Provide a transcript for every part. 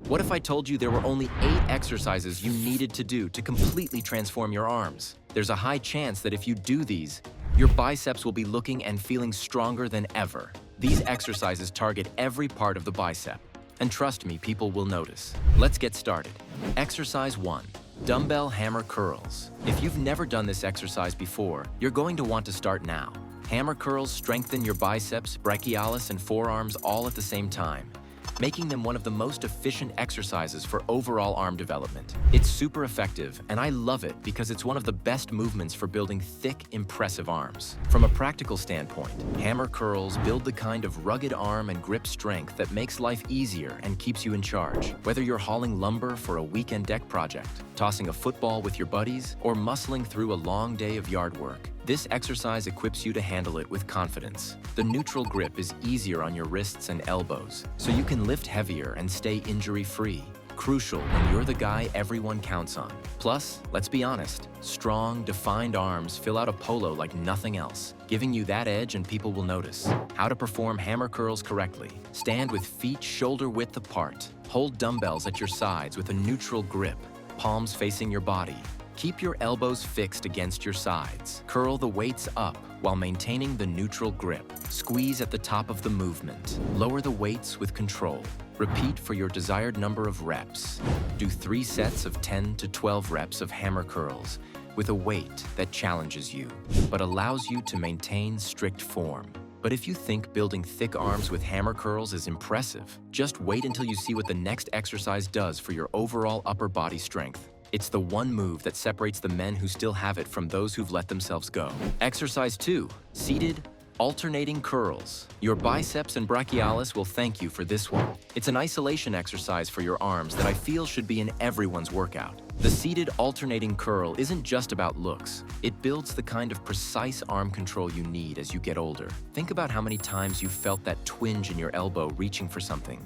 What if I told you there were only 8 exercises you needed to do to completely transform your arms? There's a high chance that if you do these, your biceps will be looking and feeling stronger than ever. These exercises target every part of the bicep. And trust me, people will notice. Let's get started. Exercise 1. Dumbbell hammer curls. If you've never done this exercise before, you're going to want to start now. Hammer curls strengthen your biceps, brachialis, and forearms all at the same time, making them one of the most efficient exercises for overall arm development. It's super effective, and I love it because it's one of the best movements for building thick, impressive arms. From a practical standpoint, hammer curls build the kind of rugged arm and grip strength that makes life easier and keeps you in charge. Whether you're hauling lumber for a weekend deck project, tossing a football with your buddies, or muscling through a long day of yard work, this exercise equips you to handle it with confidence. The neutral grip is easier on your wrists and elbows, so you can lift heavier and stay injury-free. Crucial when you're the guy everyone counts on. Plus, let's be honest, strong, defined arms fill out a polo like nothing else, giving you that edge and people will notice. How to perform hammer curls correctly. Stand with feet shoulder-width apart. Hold dumbbells at your sides with a neutral grip, palms facing your body. Keep your elbows fixed against your sides. Curl the weights up while maintaining the neutral grip. Squeeze at the top of the movement. Lower the weights with control. Repeat for your desired number of reps. Do 3 sets of 10 to 12 reps of hammer curls with a weight that challenges you, but allows you to maintain strict form. But if you think building thick arms with hammer curls is impressive, just wait until you see what the next exercise does for your overall upper body strength. It's the one move that separates the men who still have it from those who've let themselves go. Exercise 2. Seated alternating curls. Your biceps and brachialis will thank you for this one. It's an isolation exercise for your arms that I feel should be in everyone's workout. The seated alternating curl isn't just about looks. It builds the kind of precise arm control you need as you get older. Think about how many times you've felt that twinge in your elbow reaching for something,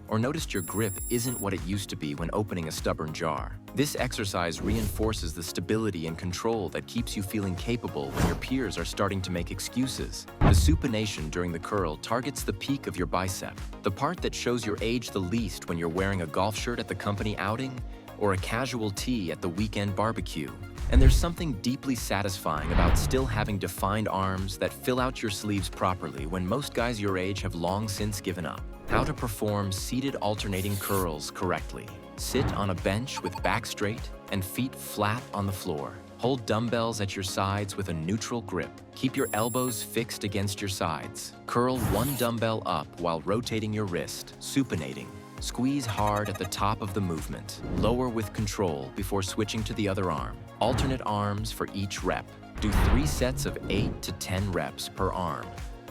or noticed your grip isn't what it used to be when opening a stubborn jar. This exercise reinforces the stability and control that keeps you feeling capable when your peers are starting to make excuses. The supination during the curl targets the peak of your bicep, the part that shows your age the least when you're wearing a golf shirt at the company outing or a casual tee at the weekend barbecue. And there's something deeply satisfying about still having defined arms that fill out your sleeves properly when most guys your age have long since given up. How to perform seated alternating curls correctly. Sit on a bench with back straight and feet flat on the floor. Hold dumbbells at your sides with a neutral grip. Keep your elbows fixed against your sides. Curl one dumbbell up while rotating your wrist, supinating. Squeeze hard at the top of the movement. Lower with control before switching to the other arm. Alternate arms for each rep. Do 3 sets of 8 to 10 reps per arm.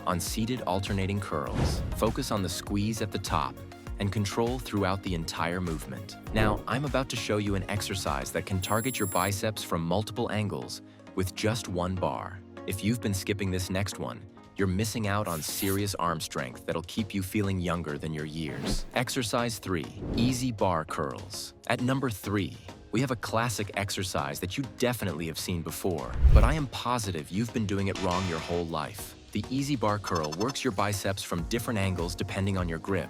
On seated alternating curls, focus on the squeeze at the top and control throughout the entire movement. Now, I'm about to show you an exercise that can target your biceps from multiple angles with just 1 bar. If you've been skipping this next one, you're missing out on serious arm strength that'll keep you feeling younger than your years. Exercise 3. Easy bar curls. At number 3, we have a classic exercise that you definitely have seen before, but I am positive you've been doing it wrong your whole life. The easy bar curl works your biceps from different angles depending on your grip,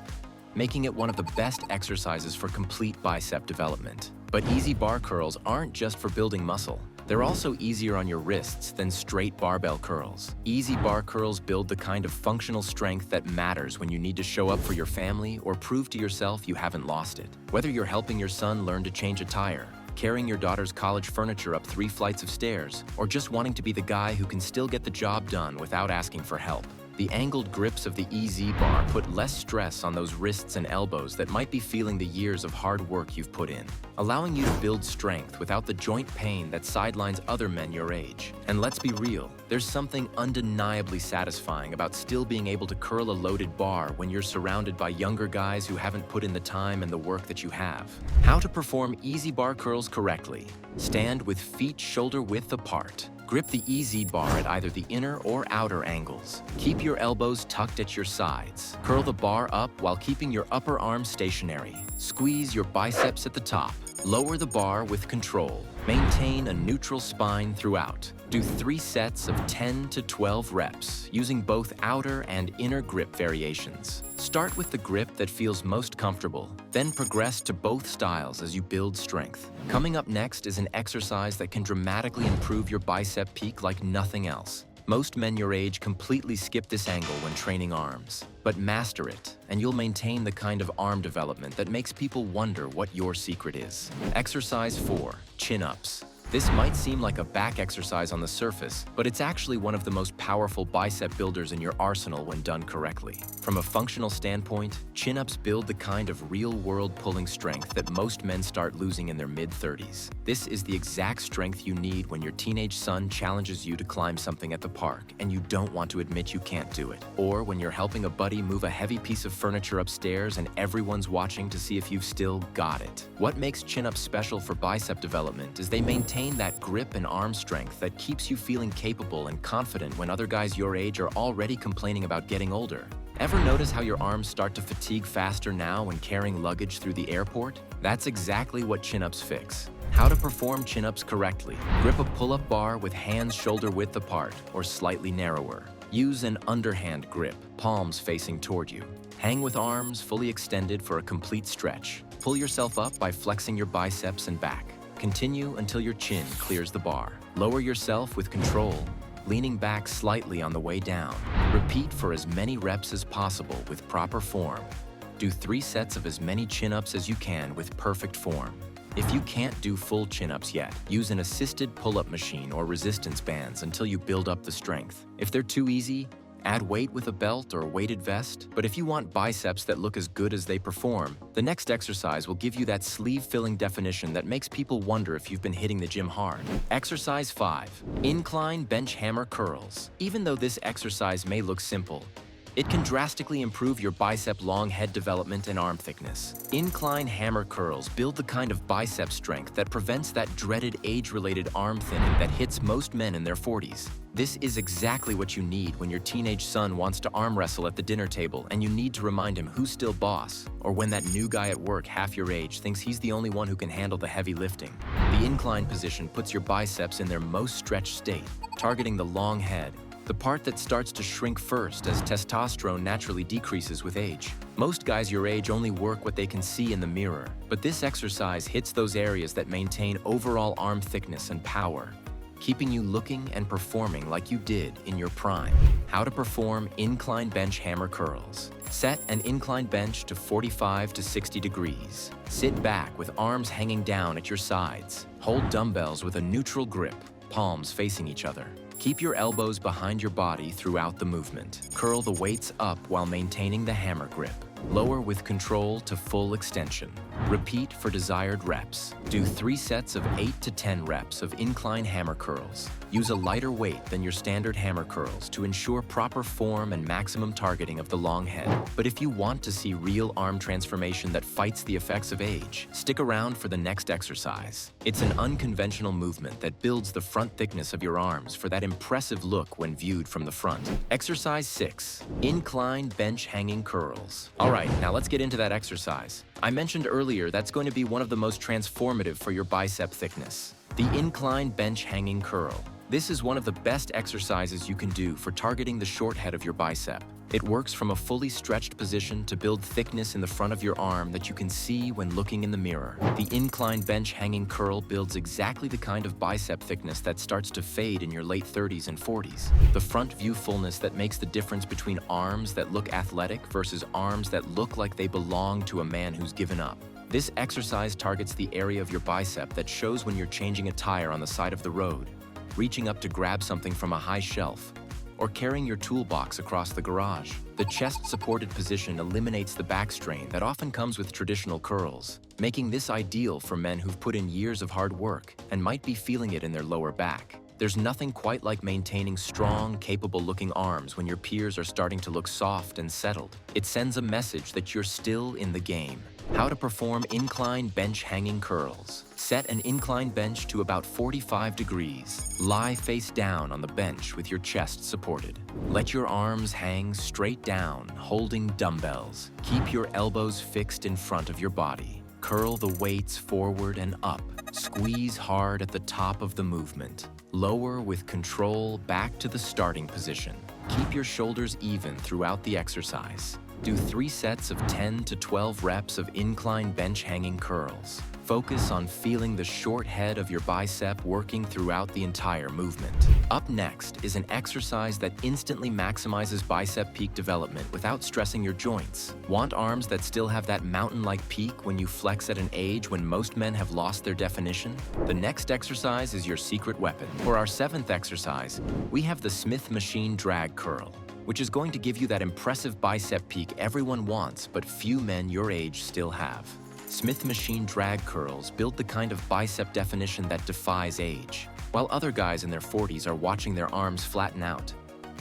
making it one of the best exercises for complete bicep development. But easy bar curls aren't just for building muscle. They're also easier on your wrists than straight barbell curls. Easy bar curls build the kind of functional strength that matters when you need to show up for your family or prove to yourself you haven't lost it. Whether you're helping your son learn to change a tire, carrying your daughter's college furniture up 3 flights of stairs, or just wanting to be the guy who can still get the job done without asking for help, the angled grips of the EZ bar put less stress on those wrists and elbows that might be feeling the years of hard work you've put in, allowing you to build strength without the joint pain that sidelines other men your age. And let's be real, there's something undeniably satisfying about still being able to curl a loaded bar when you're surrounded by younger guys who haven't put in the time and the work that you have. How to perform easy bar curls correctly. Stand with feet shoulder width apart. Grip the EZ bar at either the inner or outer angles. Keep your elbows tucked at your sides. Curl the bar up while keeping your upper arm stationary. Squeeze your biceps at the top. Lower the bar with control. Maintain a neutral spine throughout. Do 3 sets of 10 to 12 reps, using both outer and inner grip variations. Start with the grip that feels most comfortable, then progress to both styles as you build strength. Coming up next is an exercise that can dramatically improve your bicep peak like nothing else. Most men your age completely skip this angle when training arms. But master it, and you'll maintain the kind of arm development that makes people wonder what your secret is. Exercise 4, chin-ups. This might seem like a back exercise on the surface, but it's actually one of the most powerful bicep builders in your arsenal when done correctly. From a functional standpoint, chin-ups build the kind of real-world pulling strength that most men start losing in their mid-30s. This is the exact strength you need when your teenage son challenges you to climb something at the park and you don't want to admit you can't do it. Or when you're helping a buddy move a heavy piece of furniture upstairs and everyone's watching to see if you've still got it. What makes chin-ups special for bicep development is they maintain that grip and arm strength that keeps you feeling capable and confident when other guys your age are already complaining about getting older. Ever notice how your arms start to fatigue faster now when carrying luggage through the airport? That's exactly what chin-ups fix. How to perform chin-ups correctly. Grip a pull-up bar with hands shoulder width apart or slightly narrower. Use an underhand grip, palms facing toward you. Hang with arms fully extended for a complete stretch. Pull yourself up by flexing your biceps and back. Continue until your chin clears the bar. Lower yourself with control, leaning back slightly on the way down. Repeat for as many reps as possible with proper form. Do 3 sets of as many chin-ups as you can with perfect form. If you can't do full chin-ups yet, use an assisted pull-up machine or resistance bands until you build up the strength. If they're too easy, add weight with a belt or weighted vest. But if you want biceps that look as good as they perform, the next exercise will give you that sleeve-filling definition that makes people wonder if you've been hitting the gym hard. Exercise 5, incline bench hammer curls. Even though this exercise may look simple, it can drastically improve your bicep long head development and arm thickness. Incline hammer curls build the kind of bicep strength that prevents that dreaded age-related arm thinning that hits most men in their 40s. This is exactly what you need when your teenage son wants to arm wrestle at the dinner table and you need to remind him who's still boss, or when that new guy at work half your age thinks he's the only one who can handle the heavy lifting. The incline position puts your biceps in their most stretched state, targeting the long head, the part that starts to shrink first as testosterone naturally decreases with age. Most guys your age only work what they can see in the mirror, but this exercise hits those areas that maintain overall arm thickness and power, keeping you looking and performing like you did in your prime. How to perform incline bench hammer curls. Set an incline bench to 45 to 60 degrees. Sit back with arms hanging down at your sides. Hold dumbbells with a neutral grip, palms facing each other. Keep your elbows behind your body throughout the movement. Curl the weights up while maintaining the hammer grip. Lower with control to full extension. Repeat for desired reps. Do 3 sets of 8 to 10 reps of incline hammer curls. Use a lighter weight than your standard hammer curls to ensure proper form and maximum targeting of the long head. But if you want to see real arm transformation that fights the effects of age, stick around for the next exercise. It's an unconventional movement that builds the front thickness of your arms for that impressive look when viewed from the front. Exercise 6, incline bench hanging curls. All right, now let's get into that exercise. I mentioned earlier that's going to be one of the most transformative for your bicep thickness. The incline bench hanging curl. This is one of the best exercises you can do for targeting the short head of your bicep. It works from a fully stretched position to build thickness in the front of your arm that you can see when looking in the mirror. The incline bench hanging curl builds exactly the kind of bicep thickness that starts to fade in your late 30s and 40s. The front view fullness that makes the difference between arms that look athletic versus arms that look like they belong to a man who's given up. This exercise targets the area of your bicep that shows when you're changing a tire on the side of the road, reaching up to grab something from a high shelf, or carrying your toolbox across the garage. The chest-supported position eliminates the back strain that often comes with traditional curls, making this ideal for men who've put in years of hard work and might be feeling it in their lower back. There's nothing quite like maintaining strong, capable-looking arms when your peers are starting to look soft and settled. It sends a message that you're still in the game. How to perform incline bench hanging curls. Set an incline bench to about 45 degrees. Lie face down on the bench with your chest supported. Let your arms hang straight down, holding dumbbells. Keep your elbows fixed in front of your body. Curl the weights forward and up. Squeeze hard at the top of the movement. Lower with control back to the starting position. Keep your shoulders even throughout the exercise. Do 3 sets of 10 to 12 reps of incline bench hanging curls. Focus on feeling the short head of your bicep working throughout the entire movement. Up next is an exercise that instantly maximizes bicep peak development without stressing your joints. Want arms that still have that mountain-like peak when you flex at an age when most men have lost their definition? The next exercise is your secret weapon. For our 7th exercise, we have the Smith machine drag curl, which is going to give you that impressive bicep peak everyone wants but few men your age still have. Smith machine drag curls build the kind of bicep definition that defies age, while other guys in their 40s are watching their arms flatten out.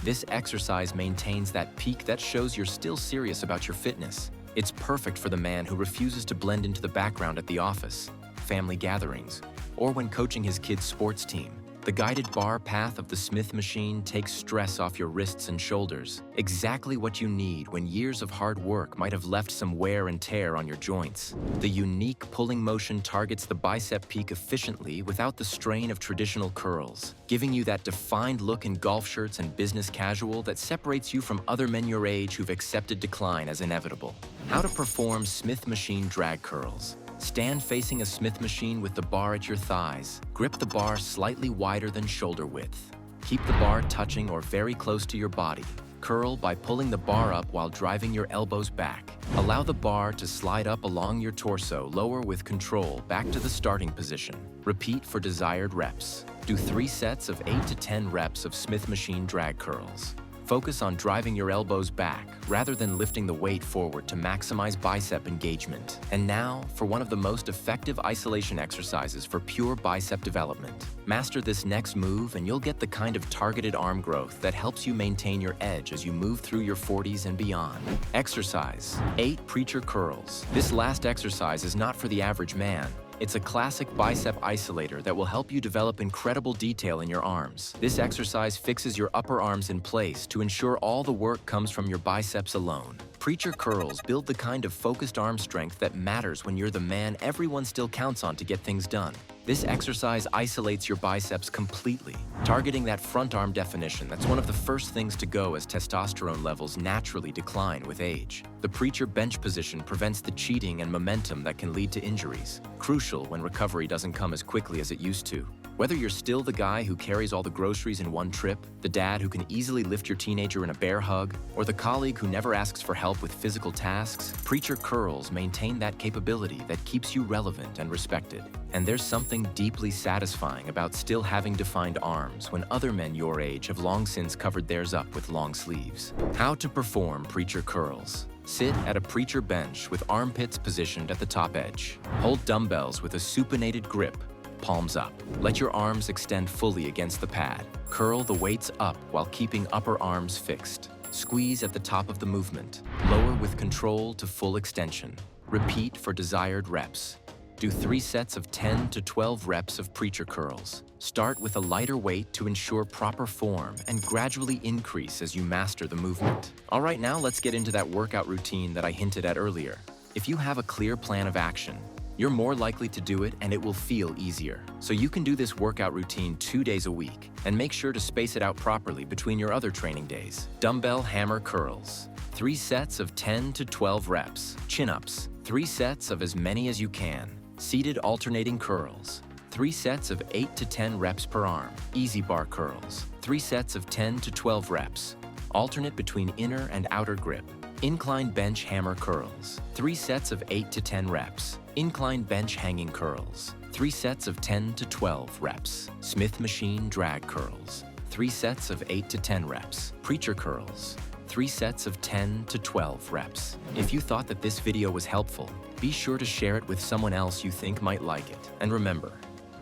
This exercise maintains that peak that shows you're still serious about your fitness. It's perfect for the man who refuses to blend into the background at the office, family gatherings, or when coaching his kid's sports team. The guided bar path of the Smith machine takes stress off your wrists and shoulders, exactly what you need when years of hard work might have left some wear and tear on your joints. The unique pulling motion targets the bicep peak efficiently without the strain of traditional curls, giving you that defined look in golf shirts and business casual that separates you from other men your age who've accepted decline as inevitable. How to perform Smith machine drag curls. Stand facing a Smith machine with the bar at your thighs. Grip the bar slightly wider than shoulder width. Keep the bar touching or very close to your body. Curl by pulling the bar up while driving your elbows back. Allow the bar to slide up along your torso, lower with control, back to the starting position. Repeat for desired reps. Do 3 sets of 8 to 10 reps of Smith machine drag curls. Focus on driving your elbows back rather than lifting the weight forward to maximize bicep engagement. And now, for one of the most effective isolation exercises for pure bicep development. Master this next move and you'll get the kind of targeted arm growth that helps you maintain your edge as you move through your 40s and beyond. Exercise 8 preacher curls. This last exercise is not for the average man. It's a classic bicep isolator that will help you develop incredible detail in your arms. This exercise fixes your upper arms in place to ensure all the work comes from your biceps alone. Preacher curls build the kind of focused arm strength that matters when you're the man everyone still counts on to get things done. This exercise isolates your biceps completely, targeting that front arm definition that's one of the first things to go as testosterone levels naturally decline with age. The preacher bench position prevents the cheating and momentum that can lead to injuries, crucial when recovery doesn't come as quickly as it used to. Whether you're still the guy who carries all the groceries in one trip, the dad who can easily lift your teenager in a bear hug, or the colleague who never asks for help with physical tasks, preacher curls maintain that capability that keeps you relevant and respected. And there's something deeply satisfying about still having defined arms when other men your age have long since covered theirs up with long sleeves. How to perform preacher curls. Sit at a preacher bench with armpits positioned at the top edge. Hold dumbbells with a supinated grip, palms up. Let your arms extend fully against the pad. Curl the weights up while keeping upper arms fixed. Squeeze at the top of the movement. Lower with control to full extension. Repeat for desired reps. Do 3 sets of 10 to 12 reps of preacher curls. Start with a lighter weight to ensure proper form and gradually increase as you master the movement. All right, now let's get into that workout routine that I hinted at earlier. If you have a clear plan of action, you're more likely to do it and it will feel easier. So you can do this workout routine 2 days a week and make sure to space it out properly between your other training days. Dumbbell hammer curls. 3 sets of 10 to 12 reps. Chin-ups. 3 sets of as many as you can. Seated alternating curls. 3 sets of 8 to 10 reps per arm. Easy bar curls. 3 sets of 10 to 12 reps. Alternate between inner and outer grip. Incline bench hammer curls. 3 sets of 8 to 10 reps. Incline bench hanging curls. 3 sets of 10 to 12 reps. Smith machine drag curls. 3 sets of 8 to 10 reps. Preacher curls. 3 sets of 10 to 12 reps. If you thought that this video was helpful, be sure to share it with someone else you think might like it. And remember,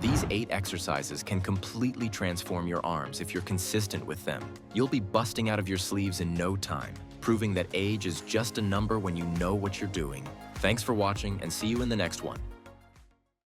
these 8 exercises can completely transform your arms if you're consistent with them. You'll be busting out of your sleeves in no time, proving that age is just a number when you know what you're doing. Thanks for watching and see you in the next one.